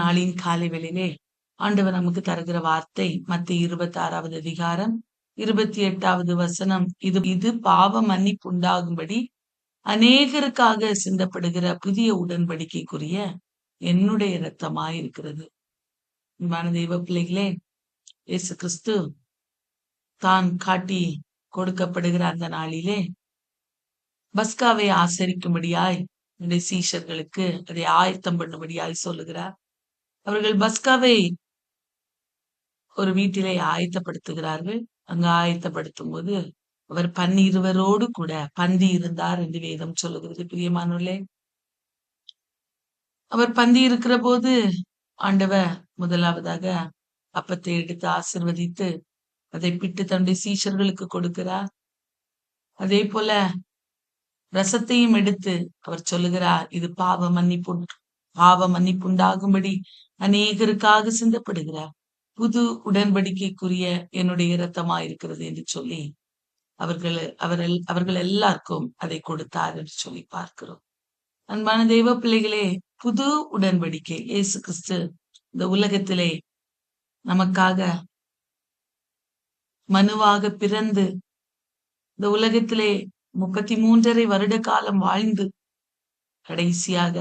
நாளின் காலை வேளையிலே ஆண்டவர் நமக்கு தருகிற வார்த்தை மத்தேயு 26வது அதிகாரம் 28வது வசனம். இது பாவ மன்னிப்பு உண்டாகும்படி அநேகருக்காக சிந்தப்படுகிற புதிய உடன்படிக்கைக்குரிய என்னுடைய இரத்தமாயிருக்கிறது. அன்பான தெய்வ பிள்ளைகளே, இயேசு கிறிஸ்து தான் காட்டி கொடுக்கப்படுகிற அந்த நாளிலே பஸ்காவை ஆசரிக்கும்படியாய் சீஷர்களுக்கு அதை ஆயத்தம் பண்ணும்படியாய் சொல்லுகிறார். அவர்கள் பஸ்காவை ஒரு வீட்டிலே ஆயத்தப்படுத்துகிறார்கள். அங்கு ஆயத்தப்படுத்தும் போது அவர் 12 கூட பந்தி இருந்தார் என்று வேதம் சொல்லுகிறது. பிரியமானவர்களே, அவர் பந்தி இருக்கிற போது ஆண்டவர் முதலாவதாக அப்பத்தை எடுத்து ஆசிர்வதித்து அதை பிட்டு தன்னுடைய சீஷர்களுக்கு கொடுக்கிறார். அதே போல ரசத்தையும் எடுத்து அவர் சொல்லுகிறார், இது பாவ மன்னிப்பு உண்டாகும்படி அநேகருக்காக சிந்தப்படுகிறார் புது உடன்படிக்கைக்குரிய என்னுடைய இரத்தமா இருக்கிறது என்று சொல்லி அவர்கள் எல்லாருக்கும் அதை கொடுத்தார் என்று சொல்லி பார்க்கிறோம். அன்பான தெய்வ பிள்ளைகளே, புது உடன்படிக்கை இயேசு கிறிஸ்து இந்த உலகத்திலே நமக்காக மனுவாக பிறந்து இந்த உலகத்திலே 33.5 வருட காலம் வாழ்ந்து கடைசியாக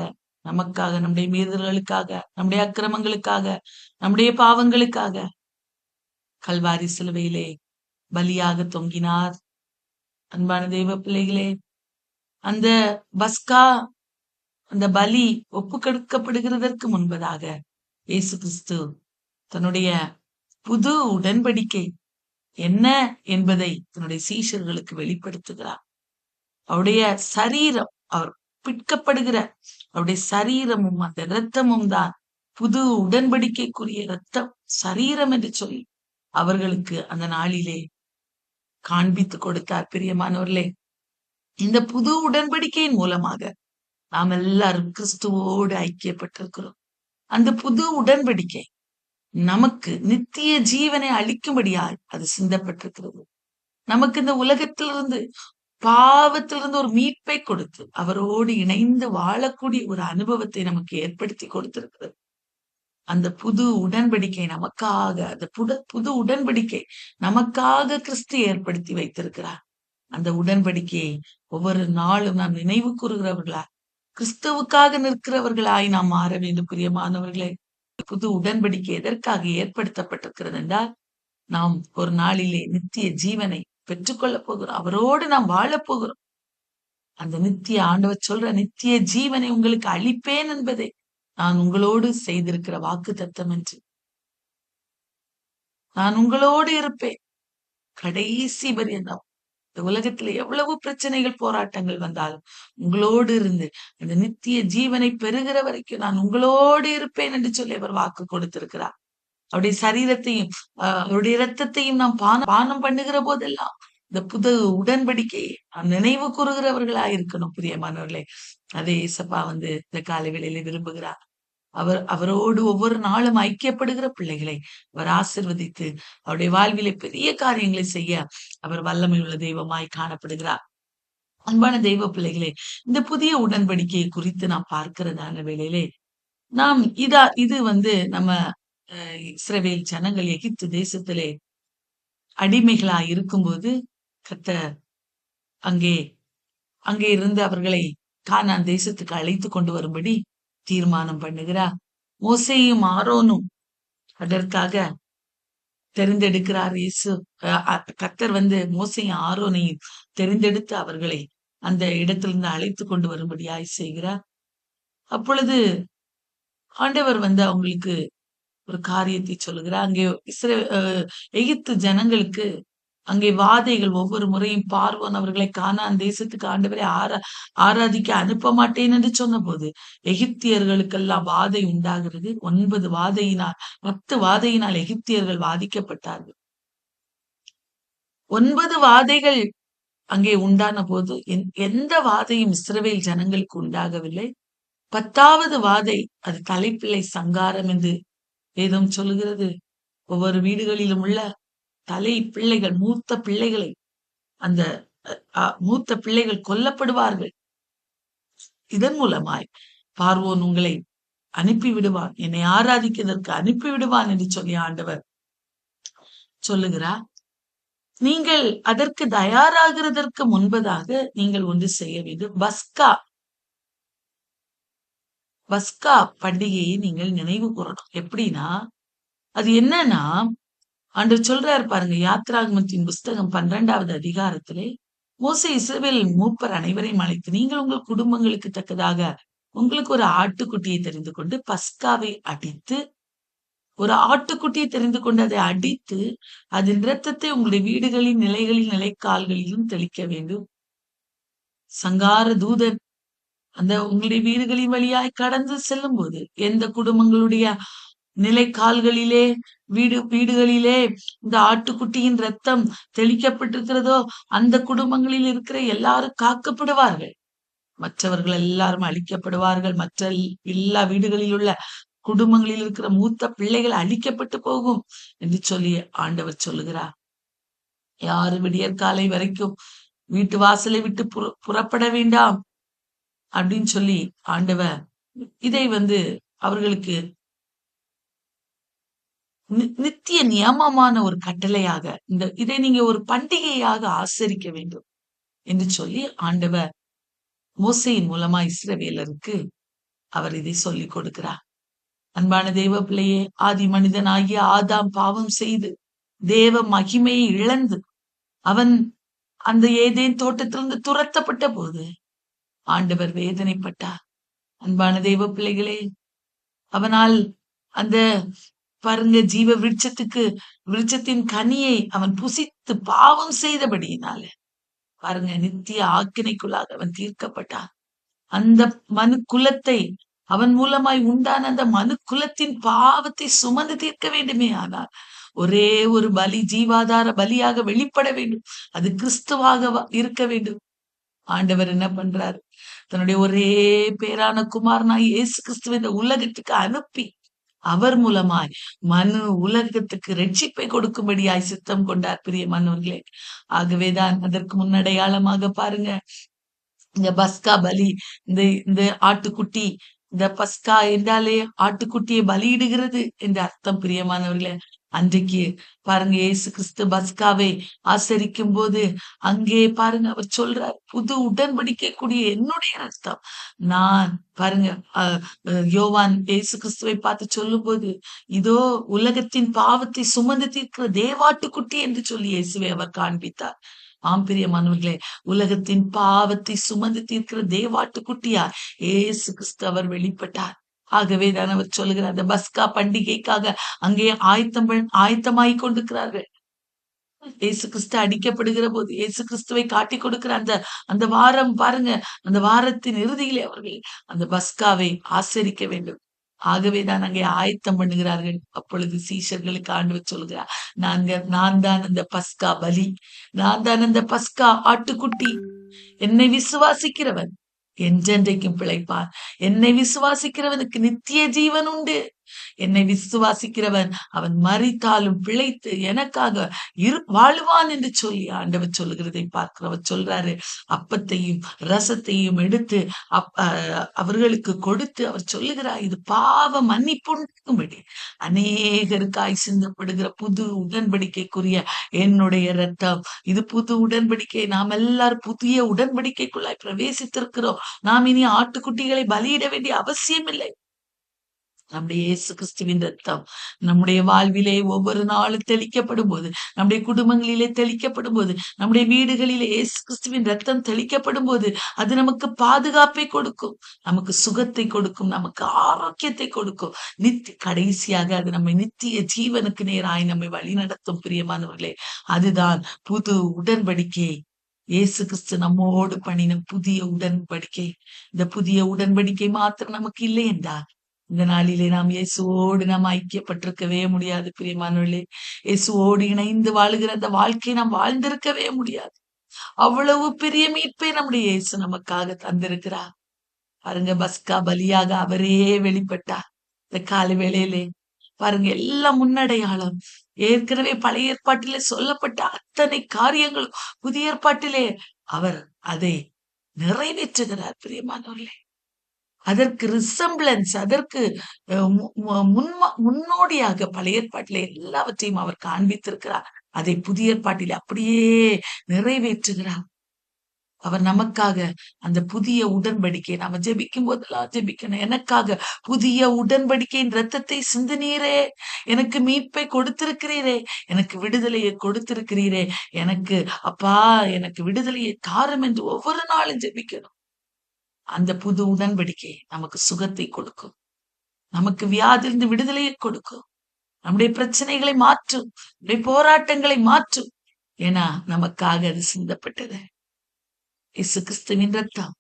நமக்காக, நம்முடைய மீறுதல்களுக்காக, நம்முடைய அக்கிரமங்களுக்காக, நம்முடைய பாவங்களுக்காக கல்வாரி சிலுவையிலே பலியாக தொங்கினார். அன்பான தெய்வ பிள்ளைகளே, அந்த பஸ்கா, அந்த பலி ஒப்பு கொடுக்கப்படுகிறதற்கு முன்பதாக இயேசு கிறிஸ்து தன்னுடைய புது உடன்படிக்கை என்ன என்பதை தன்னுடைய சீஷர்களுக்கு வெளிப்படுத்துகிறார். அவருடைய சரீரம், அவர் பிற்கப்படுகிற அவருடைய சரீரமும் அந்த இரத்தமும் தான் புது உடன்படிக்கைக்குரிய இரத்தம், சரீரம் என்று சொல்லி அவர்களுக்கு அந்த நாளிலே காண்பித்து கொடுத்தார். பிரியமானவர்களே, இந்த புது உடன்படிக்கையின் மூலமாக நாம் எல்லாரும் கிறிஸ்துவோடு ஐக்கியப்பட்டிருக்கிறோம். அந்த புது உடன்படிக்கை நமக்கு நித்திய ஜீவனை அளிக்கும்படியாய் அது சிந்தப்பட்டிருக்கிறது. நமக்கு இந்த உலகத்திலிருந்து, பாவத்திலிருந்து ஒரு மீட்பை கொடுத்து அவரோடு இணைந்து வாழக்கூடிய ஒரு அனுபவத்தை நமக்கு ஏற்படுத்தி கொடுத்திருக்கிறது. அந்த புது உடன்படிக்கை நமக்காக, அந்த புது உடன்படிக்கை நமக்காக கிறிஸ்து ஏற்படுத்தி வைத்திருக்கிறார். அந்த உடன்படிக்கையை ஒவ்வொரு நாளும் நாம் நினைவு கூறுகிறவர்களா, கிறிஸ்துவுக்காக நிற்கிறவர்களாய் நாம் மாற வேண்டும். பிரியமானவர்களே, புது உடன்படிக்கை எதற்காக ஏற்படுத்தப்பட்டிருக்கிறது என்றால், நாம் ஒரு நாளிலே நித்திய ஜீவனை பெற்றுக்கொள்ள போகிறோம். அவரோடு நாம் வாழப் போகிறோம். அந்த நித்திய ஆண்டவர் சொல்ற நித்திய ஜீவனை உங்களுக்கு அளிப்பேன் என்பதை நான் உங்களோடு செய்திருக்கிற வாக்கு தத்தம் என்று. நான் உங்களோடு இருப்பேன் கடைசி பரியந்தம். இந்த உலகத்துல எவ்வளவு பிரச்சனைகள், போராட்டங்கள் வந்தாலும் உங்களோடு இருந்து அந்த நித்திய ஜீவனை பெறுகிற வரைக்கும் நான் உங்களோடு இருப்பேன் என்று சொல்லி அவர் வாக்கு கொடுத்திருக்கிறார். அவருடைய சரீரத்தையும் அவருடைய இரத்தத்தையும் நாம் பானம் பண்ணுகிற போதெல்லாம் இந்த புது உடன்படிக்கையை நாம் நினைவு கூறுகிறவர்களா இருக்கணும். பிரியமானவர்களே, அதே இயேசப்பா இந்த காலை வேளையில விரும்புகிறார். அவரோடு ஒவ்வொரு நாளும் ஐக்கியப்படுகிற பிள்ளைகளை அவர் ஆசிர்வதித்து அவருடைய வாழ்விலே பெரிய காரியங்களை செய்ய அவர் வல்லமை உள்ள தெய்வமாய் காணப்படுகிறார். அன்பான தெய்வ பிள்ளைகளே, இந்த புதிய உடன்படிக்கையை குறித்து நாம் பார்க்கிறதான வேளையிலே நாம் இது நம்ம இஸ்ரவேல் ஜனங்கள் எகிப்து தேசத்திலே அடிமைகளா இருக்கும்போது கர்த்தர் அங்கே இருந்து அவர்களை கானான் தேசத்துக்கு அழைத்து கொண்டு வரும்படி தீர்மானம் பண்ணுகிறார். மோசேயும் ஆரோனும் அதற்காக தெரிந்தெடுக்கிறார். கர்த்தர் மோசேயும் ஆரோனையும் தெரிந்தெடுத்து அவர்களை அந்த இடத்திலிருந்து அழைத்து கொண்டு வரும்படியாய் செய்கிறார். அப்பொழுது ஆண்டவர் அவங்களுக்கு ஒரு காரியத்தை சொல்லுகிறார். அங்கே எகிப்து ஜனங்களுக்கு அங்கே வாதைகள், ஒவ்வொரு முறையும் பார்வோன் அவர்களை கானான் தேசத்துக்கு ஆண்டவரை ஆராதிக்க அனுப்ப மாட்டேன் என்று சொன்ன போது எகிப்தியர்களுக்கெல்லாம் வாதை உண்டாகிறது. 10 வாதையினால் எகிப்தியர்கள் வாதிக்கப்பட்டார்கள். 9 வாதைகள் அங்கே உண்டான போது எந்த வாதையும் இஸ்ரவேல் ஜனங்களுக்கு உண்டாகவில்லை. 10வது வாதை, அது தலைப்பிள்ளை சங்காரம் என்று வேதம் சொல்லுகிறது. ஒவ்வொரு வீடுகளிலும் உள்ள தலை பிள்ளைகள், மூத்த பிள்ளைகளை, அந்த மூத்த பிள்ளைகள் கொல்லப்படுவார்கள். இதன் மூலமாய் பார்வோன் உங்களை அனுப்பி விடுவான், என்னை ஆராதிக்கிறதற்கு அனுப்பி விடுவான் என்று சொல்லி ஆண்டவர் சொல்லுகிறார். நீங்கள் அதற்கு தயாராகிறதற்கு முன்பதாக நீங்கள் ஒன்று செய்ய வேண்டும். பஸ்கா பண்டிகையை நீங்கள் நினைவு கூறணும். எப்படின்னா, அது என்னன்னா, ஆண்டவர் சொல்றாரு பாருங்க, யாத்ராகமத்தின் புஸ்தகம் 12வது அதிகாரத்திலே, மோசே இஸ்ரவேல் மூப்பர் அனைவரையும் அழைத்து, நீங்கள் உங்கள் குடும்பங்களுக்கு தக்கதாக உங்களுக்கு ஒரு ஆட்டுக்குட்டியை தெரிந்து கொண்டு பஸ்காவை அடித்து, ஒரு ஆட்டுக்குட்டியை தெரிந்து கொண்டு அதை அடித்து, அதன் இரத்தத்தை உங்களுடைய வீடுகளின் நிலைகளில் நிலைக்கால்களிலும் தெளிக்க வேண்டும். சங்கார தூதன் அந்த உங்களுடைய வீடுகளின் வழியாய் கடந்து செல்லும் போது, எந்த குடும்பங்களுடைய நிலைக்கால்களிலே வீடுகளிலே இந்த ஆட்டுக்குட்டியின் ரத்தம் தெளிக்கப்பட்டிருக்கிறதோ, அந்த குடும்பங்களில் இருக்கிற எல்லாரும் காக்கப்படுவார்கள். மற்றவர்கள் எல்லாரும் அழிக்கப்படுவார்கள். மற்ற எல்லா வீடுகளில் உள்ள குடும்பங்களில் இருக்கிற மூத்த பிள்ளைகள் அழிக்கப்பட்டு போகும் என்று சொல்லி ஆண்டவர் சொல்லுகிறார். யாரு விடியற்காலை வரைக்கும் வீட்டு வாசலை விட்டு புறப்பட வேண்டாம் அப்படின்னு சொல்லி ஆண்டவர் இதை அவர்களுக்கு நித்திய நியமமான ஒரு கட்டளையாக, இதை நீங்க ஒரு பண்டிகையாக ஆசரிக்க வேண்டும் என்று சொல்லி ஆண்டவர் மோசையின் மூலமா இஸ்ரவேலருக்கு அவர் இதை சொல்லிக் கொடுக்கிறார். அன்பான தேவ பிள்ளையே, ஆதி மனிதனாகிய ஆதாம் பாவம் செய்து தேவ மகிமையை இழந்து அவன் அந்த ஏதேன் தோட்டத்திலிருந்து துரத்தப்பட்ட போது ஆண்டவர் வேதனைப்பட்டார். அன்பான தேவ பிள்ளைகளே, அவனால் அந்த பாருங்க ஜீவ விருட்சத்தின் கனியை அவன் புசித்து பாவம் செய்தபடியினால பாருங்க நித்திய ஆக்கினைக்குள்ளாக அவன் தீர்க்கப்பட்டான். அந்த மனு குலத்தை அவன் மூலமாய் உண்டான அந்த மனு குலத்தின் பாவத்தை சுமந்து தீர்க்க வேண்டுமே. ஆனால் ஒரே ஒரு பலி ஜீவாதார பலியாக வெளிப்பட வேண்டும். அது கிறிஸ்துவாக இருக்க வேண்டும். ஆண்டவர் என்ன பண்றாரு? தன்னுடைய ஒரே பேரான குமாரனாய் இயேசு கிறிஸ்துவை இந்த உலகத்துக்கு அனுப்பி அவர் மூலமாய் மனு உலகத்துக்கு ரட்சிப்பை கொடுக்கும்படியாய் சித்தம் கொண்டார் பிரியமானவர்களே. ஆகவேதான் அதற்கு முன்னடையாளமாக பாருங்க, இந்த பஸ்கா பலி, இந்த ஆட்டுக்குட்டி, இந்த பஸ்கா என்றாலே ஆட்டுக்குட்டியை பலியிடுகிறது என்று அர்த்தம் பிரியமானவர்களே. அன்றைக்கு பாருங்க இயேசு கிறிஸ்து பஸ்காவை ஆசரிக்கும் போது அங்கே பாருங்க அவர் சொல்றார், புது உடன்படிக்கை கூடிய என்னுடைய ரத்தம். நான் பாருங்க யோவான் இயேசு கிறிஸ்துவை பார்த்து சொல்லும் போது, இதோ உலகத்தின் பாவத்தை சுமந்து தீர்க்கிற தேவாட்டுக்குட்டி என்று சொல்லி இயேசுவை அவர் காண்பித்தார். ஆம் பிரியமானவர்களே, உலகத்தின் பாவத்தை சுமந்து தீர்க்கிற தேவாட்டுக்குட்டியா இயேசு கிறிஸ்து அவர் வெளிப்பட்டார். ஆகவே தான் அவர் சொல்லுகிறார், அந்த பஸ்கா பண்டிகைக்காக அங்கே ஆயத்தமாய் கொண்டிருக்கிறார்கள். இயேசு கிறிஸ்து அடிக்கப்படுகிற போது இயேசு கிறிஸ்துவை காட்டி கொடுக்கிற அந்த வாரம் பாருங்க, அந்த வாரத்தின் இறுதியிலே அவர்கள் அந்த பஸ்காவை ஆசரிக்க வேண்டும். ஆகவேதான் அங்கே ஆயத்தம் பண்ணுகிறார்கள். அப்பொழுது சீஷர்களுக்கு ஆண்டவர் சொல்கிறார், நான் தான் அந்த பஸ்கா பலி, நான் தான் அந்த பஸ்கா ஆட்டுக்குட்டி. என்னை விசுவாசிக்கிறவன் என்றென்றைக்கும் பிழைப்பான். என்னை விசுவாசிக்கிறவனுக்கு நித்திய ஜீவன் உண்டு. என்னை விசுவாசிக்கிறவன் அவன் மரித்தாலும் பிழைத்து எனக்காக வாழுவான் என்று சொல்லி ஆண்டவர் சொல்லுகிறதை பார்க்கிறவர் சொல்றாரு. அப்பத்தையும் ரசத்தையும் எடுத்து அவர்களுக்கு கொடுத்து அவர் சொல்லுகிறார், இது பாவ மன்னிப்புண்டும்படி அநேகருக்காய் சிந்தப்படுகிற புது உடன்படிக்கைக்குரிய என்னுடைய இரத்தம். இது புது உடன்படிக்கை. நாம் எல்லாரும் புதிய உடன்படிக்கைக்குள்ளாய் பிரவேசித்திருக்கிறோம். நாம் இனி ஆட்டுக்குட்டிகளை பலியிட வேண்டிய அவசியம் இல்லை. நம்முடைய இயேசு கிறிஸ்துவின் ரத்தம் நம்முடைய வாழ்விலே ஒவ்வொரு நாளும் தெளிக்கப்படும் போது, நம்முடைய குடும்பங்களிலே தெளிக்கப்படும் போது, நம்முடைய வீடுகளிலே இயேசு கிறிஸ்துவின் ரத்தம் தெளிக்கப்படும் போது அது நமக்கு பாதுகாப்பை கொடுக்கும், நமக்கு சுகத்தை கொடுக்கும், நமக்கு ஆரோக்கியத்தை கொடுக்கும். கடைசியாக அது நம்மை நித்திய ஜீவனுக்கு நேராய் நம்மை வழி நடத்தும். பிரியமானவர்களே, அதுதான் புது உடன்படிக்கை. இயேசு கிறிஸ்து நம்மோடு பண்ணின புதிய உடன்படிக்கை. இந்த புதிய உடன்படிக்கை மாத்திரம் நமக்கு இல்லை என்றால் இந்த நாளிலே நாம் இயேசுவோடு நாம் ஐக்கியப்பட்டிருக்கவே முடியாது. பிரியமானவர்களே, இயேசுவோடு இணைந்து வாழுகிற அந்த வாழ்க்கையை நாம் வாழ்ந்திருக்கவே முடியாது. அவ்வளவு பெரிய மீட்பை நம்முடைய இயேசு நமக்காக தந்திருக்கிறார். பாருங்க, பஸ்கா பலியாக அவரே வெளிப்பட்டார். இந்த காலை வேளையிலே பாருங்க, எல்லாம் முன்னடையாளம். ஏற்கனவே பழைய ஏற்பாட்டிலே சொல்லப்பட்ட அத்தனை காரியங்களும் புதிய ஏற்பாட்டிலே அவர் அதை நிறைவேற்றுகிறார். பிரியமானவர்களே, அதற்கு ரிசம்பிளன்ஸ், அதற்கு முன்னோடியாக பழைய ஏற்பாட்டிலே எல்லாவற்றையும் அவர் காண்பித்திருக்கிறார். அதை புதிய ஏற்பாட்டிலே அப்படியே நிறைவேற்றுகிறார். அவர் நமக்காக அந்த புதிய உடன்படிக்கை நாம ஜெபிக்கும் போதெல்லாம் ஜெபிக்கணும். எனக்காக புதிய உடன்படிக்கையின் ரத்தத்தை சிந்தினீரே, எனக்கு மீட்பை கொடுத்திருக்கிறீரே, எனக்கு விடுதலையை கொடுத்திருக்கிறீரே, எனக்கு அப்பா எனக்கு விடுதலையை தாரும் என்று ஒவ்வொரு நாளும் ஜெபிக்கணும். அந்த புது உடன்படிக்கை நமக்கு சுகத்தை கொடுக்கும், நமக்கு வியாதிலிருந்து விடுதலையை கொடுக்கும், நம்முடைய பிரச்சனைகளை மாற்றும், நம்முடைய போராட்டங்களை மாற்றும். ஏன்னா நமக்காக அது சிந்தப்பட்டது. இயேசு கிறிஸ்துவின் ரத்தம்,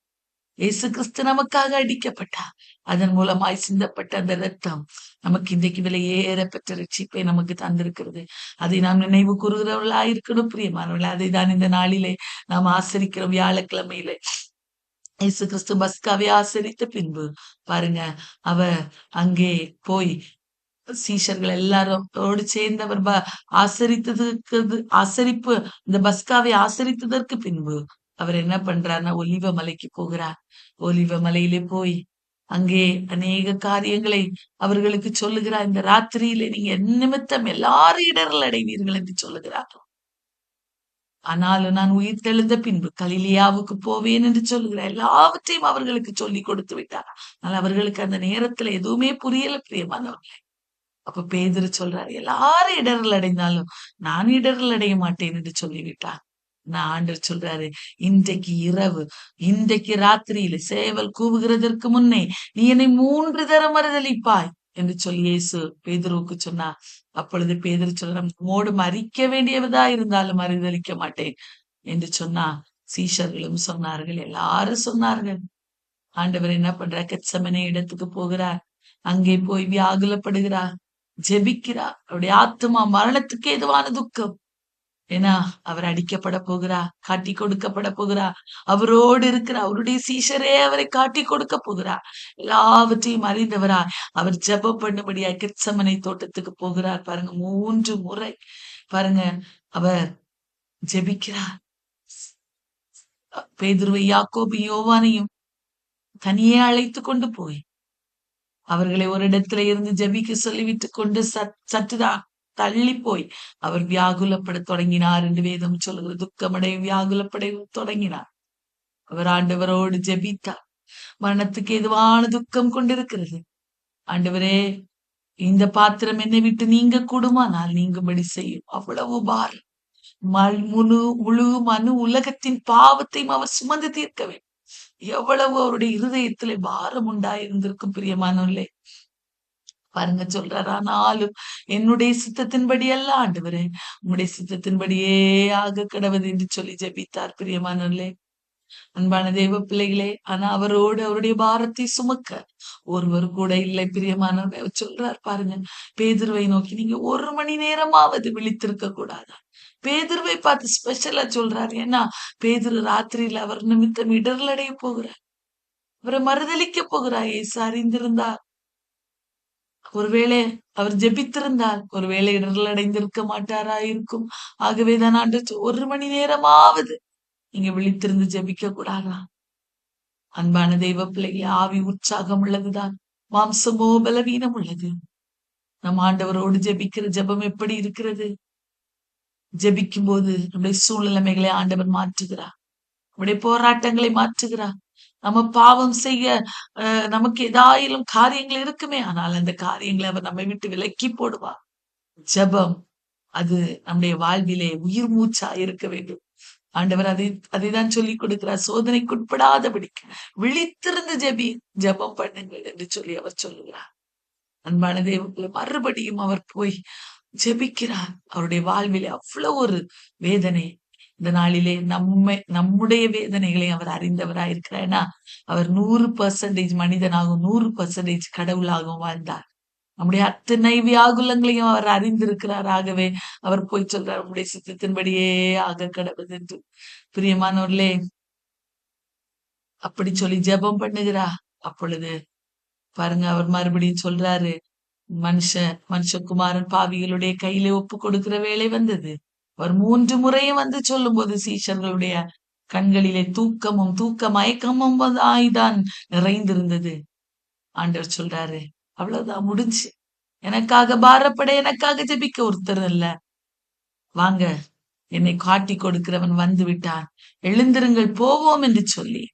இயேசு கிறிஸ்து நமக்காக அடிக்கப்பட்டார். அதன் மூலமாய் சிந்தப்பட்ட அந்த ரத்தம் நமக்கு இன்றைக்கு விலையேற பெற்ற ரட்சிப்பை நமக்கு தந்திருக்கிறது. அதை நாம் நினைவு கூறுகிறவர்களா இருக்கணும் பிரியமானவர்களே. அதை தான் இந்த நாளிலே நாம் ஆசரிக்கிறோம். வியாழக்கிழமையிலே இயேசு கிறிஸ்து பஸ்காவை ஆசரித்த பின்பு பாருங்க, அவர் அங்கே போய் சீஷர்கள் எல்லாரோடு சேர்ந்து அவர் ஆசரிப்பு இந்த பஸ்காவை ஆசரித்ததற்கு பின்பு அவர் என்ன பண்றாருன்னா ஒலிவ மலைக்கு போகிறார். ஒலிவ மலையிலே போய் அங்கே அநேக காரியங்களை அவர்களுக்கு சொல்லுகிறார். இந்த ராத்திரியிலே நீங்க நிமித்தம் எல்லாரும் இடர்கள் அடைவீர்கள் என்று சொல்லுகிறார். ஆனாலும் நான் உயிர் தெழுந்த பின்பு கலிலியாவுக்கு போவேன் என்று சொல்லுகிறார். எல்லாவற்றையும் அவர்களுக்கு சொல்லி கொடுத்து விட்டார். ஆனால் அவர்களுக்கு அந்த நேரத்துல எதுவுமே புரியல பிரியமானவர்களே. அப்ப பேதுரு சொல்றாரு, எல்லாரும் இடர்கள் அடைந்தாலும் நான் இடர்கள் அடைய மாட்டேன் என்று சொல்லிவிட்டார். நான் ஆண்டவர் சொல்றாரு, இன்றைக்கு இரவு, இன்றைக்கு ராத்திரியில சேவல் கூவுகிறதற்கு முன்னே நீ என்னை 3 தரம் மறுதலிப்பாய் என்று சொல்லி இயேசு பேதுருவுக்கு சொன்னார். அப்பொழுது பேதுரு சொல்றான், மோடு மறிக்க வேண்டியவதா இருந்தாலும் மறுதலிக்க மாட்டேன் என்று சொன்னா சீஷர்களும் சொன்னார்கள், எல்லாரும் சொன்னார்கள். ஆண்டவர் என்ன பண்றார்? கெத்செமனே இடத்துக்கு போகிறார். அங்கே போய் வியாகுலப்படுகிறார், ஜெபிக்கிறார். அவருடைய ஆத்துமா மரணத்துக்கு ஏதுவான துக்கம். ஏன்னா அவர் அடிக்கப்பட போகிறார், காட்டி கொடுக்கப்பட போகிறார். அவரோடு இருக்கிற அவருடைய சீஷரே அவரை காட்டி கொடுக்க போகிறார். எல்லாவற்றையும் அறிந்தவரா அவர் ஜெபம் பண்ணும்படியா கெத்செமனே தோட்டத்துக்கு போகிறார். பாருங்க, 3 முறை பாருங்க அவர் ஜெபிக்கிறார். பேதுருவை, யாக்கோபு, யோவானையும் தனியே அழைத்து கொண்டு போய் அவர்களை ஒரு இடத்துல இருந்து ஜெபிக்க சொல்லிவிட்டு கொண்டு சற்றுதான் தள்ளி போய் அவர் வியாகுலப்பட தொடங்கினார் என்று வேதம் சொல்லுகிறது. துக்கமடை வியாகுலப்பட தொடங்கினார். அவர் ஆண்டவரோடு ஜெபித்தார். மரணத்துக்கு எதுவான துக்கம் கொண்டிருக்கிறது. ஆண்டவரே, இந்த பாத்திரம் என்னை விட்டு நீங்க கூடுமானால் நீங்கும்படி செய்யும். அவ்வளவு பாரம். முழு மனு உலகத்தின் பாவத்தையும் அவர் சுமந்து தீர்க்க வேண்டும். எவ்வளவு அவருடைய இருதயத்திலே பாரம் உண்டாயிருந்திருக்கும் பிரியமானவர்களே. பாருங்க சொல்றாரு, ஆனாலும் என்னுடைய சித்தத்தின்படி அல்ல ஆண்டவரே, உம்முடைய சித்தத்தின்படியே ஆக கடவுது என்று சொல்லி ஜெபித்தார். பிரியமானவர்களே, அன்பான தேவ பிள்ளைகளே, ஆனா அவரோடு அவருடைய பாரத்தை சுமக்க ஒருவர் கூட இல்லை. பிரியமானவர்களே, சொல்றார் பாருங்க, பேதுருவை நோக்கி நீங்க 1 மணி நேரமாவது விழித்திருக்க கூடாதா? பேதுருவை பார்த்து ஸ்பெஷலா சொல்றாரு. ஏன்னா பேதுரு ராத்திரியில அவர் நிமித்தம் இடர்கள் அடைய போகிறார், அவரை மறுதலிக்க போகிறார். இயேசு அறிந்திருந்தார். ஒருவேளை அவர் ஜெபித்திருந்தால் ஒருவேளை இடர்கள் அடைந்திருக்க மாட்டாரா இருக்கும். ஆகவேதான் ஆண்டு 1 மணி நேரமாவது நீங்க விழித்திருந்து ஜெபிக்க கூடாதா? அன்பான தெய்வ பிள்ளைகளே, ஆவி உற்சாகம் உள்ளதுதான், மாம்சமோ பலவீனம் உள்ளது. நம் ஆண்டவரோடு ஜெபிக்கிற ஜெபம் எப்படி இருக்கிறது? ஜெபிக்கும் போது நம்முடைய சூழ்நிலைமைகளை ஆண்டவர் மாற்றுகிறார், நம்முடைய போராட்டங்களை மாற்றுகிறார். நம்ம பாவம் செய்ய நமக்கு ஏதாயிலும் காரியங்கள் இருக்குமே, ஆனால் அந்த காரியங்களை அவர் நம்மை விட்டு விலக்கி போடுவார். ஜெபம் அது நம்முடைய வாழ்விலே உயிர் மூச்சா இருக்க வேண்டும். ஆண்டவர் அதைதான் சொல்லி கொடுக்கிறார். சோதனைக்குட்படாதபடிக்கு விழித்திருந்து ஜெபம் பண்ணுங்கள் என்று சொல்லி அவர் சொல்லுகிறார். அன்பான தேவக்குள்ள மறுபடியும் அவர் போய் ஜெபிக்கிறார். அவருடைய வாழ்விலே அவ்வளவு ஒரு வேதனை. இந்த நாளிலே நம்முடைய வேதனைகளை அவர் அறிந்தவராயிருக்கிறார். ஏன்னா அவர் 100% மனிதனாகவும் 100% கடவுளாகவும் வாழ்ந்தார். நம்முடைய அத்தனை வியாகுலங்களையும் அவர் அறிந்திருக்கிறார். ஆகவே அவர் போய் சொல்றார், நம்முடைய சித்தத்தின்படியே ஆக கடவுள் என்று. பிரியமானவர்களே, அப்படி சொல்லி ஜெபம் பண்ணுகிறா. அப்பொழுது பாருங்க, அவர் மறுபடியும் சொல்றாரு, மனுஷகுமாரன் பாவிகளுடைய கையிலே ஒப்பு கொடுக்கிற வேலை வந்தது. அவர் 3 முறையும் வந்து சொல்லும் போது சீஷர்களுடைய கண்களிலே தூக்க மயக்கமும் ஆய்தான் நிறைந்திருந்தது. ஆண்டவர் சொல்றாரு, அவ்வளவுதான் முடிஞ்சு. எனக்காக பாரப்பட, எனக்காக ஜெபிக்க ஒருத்தர் இல்ல. வாங்க, என்னை காட்டிக் கொடுக்கிறவன் வந்து விட்டான். எழுந்திருங்கள் போவோம் என்று சொல்லி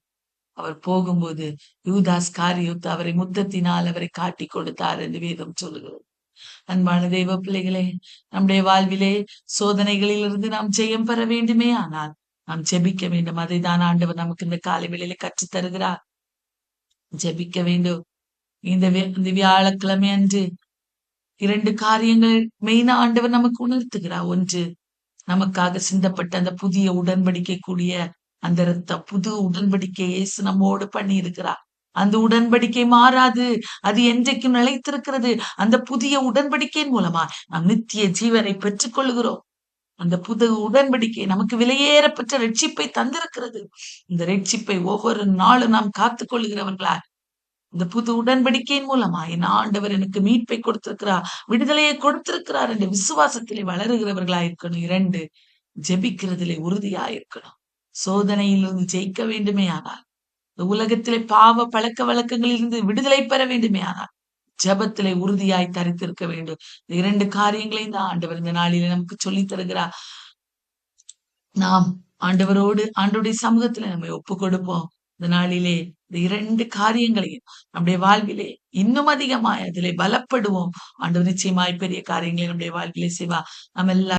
அவர் போகும்போது யூதாஸ் காரியோத்து அவரை முத்தத்தினால் அவரை காட்டிக் கொடுத்தார் என்று வேதம் சொல்லுகிறது. அன்பான தெய்வ பிள்ளைகளே, நம்முடைய வாழ்விலே சோதனைகளிலிருந்து நாம் ஜெயம் பெற வேண்டுமே, ஆனால் நாம் ஜெபிக்க வேண்டும். அதை தான் ஆண்டவர் நமக்கு இந்த காலை வேளையிலே கற்றுத் தருகிறார். ஜெபிக்க வேண்டும். இந்த வியாழக்கிழமை அன்று 2 காரியங்கள் மெயினா ஆண்டவர் நமக்கு உணர்த்துகிறார். ஒன்று, நமக்காக சிந்தப்பட்ட அந்த புதிய உடன்படிக்கை கூடிய அந்த இரத்தம், புது உடன்படிக்கை இயேசு நம்மோடு பண்ணி இருக்கிறார். அந்த உடன்படிக்கை மாறாது, அது என்றைக்கும் நிலைத்திருக்கிறது. அந்த புதிய உடன்படிக்கையின் மூலமா நாம் நித்திய ஜீவனை பெற்றுக் கொள்கிறோம். அந்த புது உடன்படிக்கை நமக்கு விலையேறப்பட்ட ரட்சிப்பை தந்திருக்கிறது. இந்த ரட்சிப்பை ஒவ்வொரு நாளும் நாம் காத்துக் கொள்கிறவர்களா, இந்த புது உடன்படிக்கையின் மூலமா என் ஆண்டவர் எனக்கு மீட்பை கொடுத்திருக்கிறார், விடுதலையை கொடுத்திருக்கிறார் என்ற விசுவாசத்திலே வளருகிறவர்களா இருக்கணும். 2, ஜெபிக்கிறதிலே உறுதியா இருக்கணும். சோதனையிலிருந்து ஜெயிக்க வேண்டுமே ஆனால், இந்த உலகத்திலே பாவ பழக்க வழக்கங்களிலிருந்து விடுதலை பெற வேண்டுமே ஆனால், ஜெபத்திலே உறுதியாய் தரித்திருக்க வேண்டும். இந்த 2 காரியங்களையும் தான் ஆண்டவர் இந்த நாளிலே நமக்கு சொல்லித் தருகிறார். நாம் ஆண்டவருடைய சமூகத்துல நம்மை ஒப்புக் கொடுப்போம். இந்த நாளிலே இந்த 2 காரியங்களையும் நம்முடைய வாழ்விலே இன்னும் அதிகமாய் அதிலே பலப்படுவோம். ஆண்டவர் நிச்சயமாய் பெரிய காரியங்களை நம்முடைய வாழ்விலே செய்வார். நாம் எல்லாரும்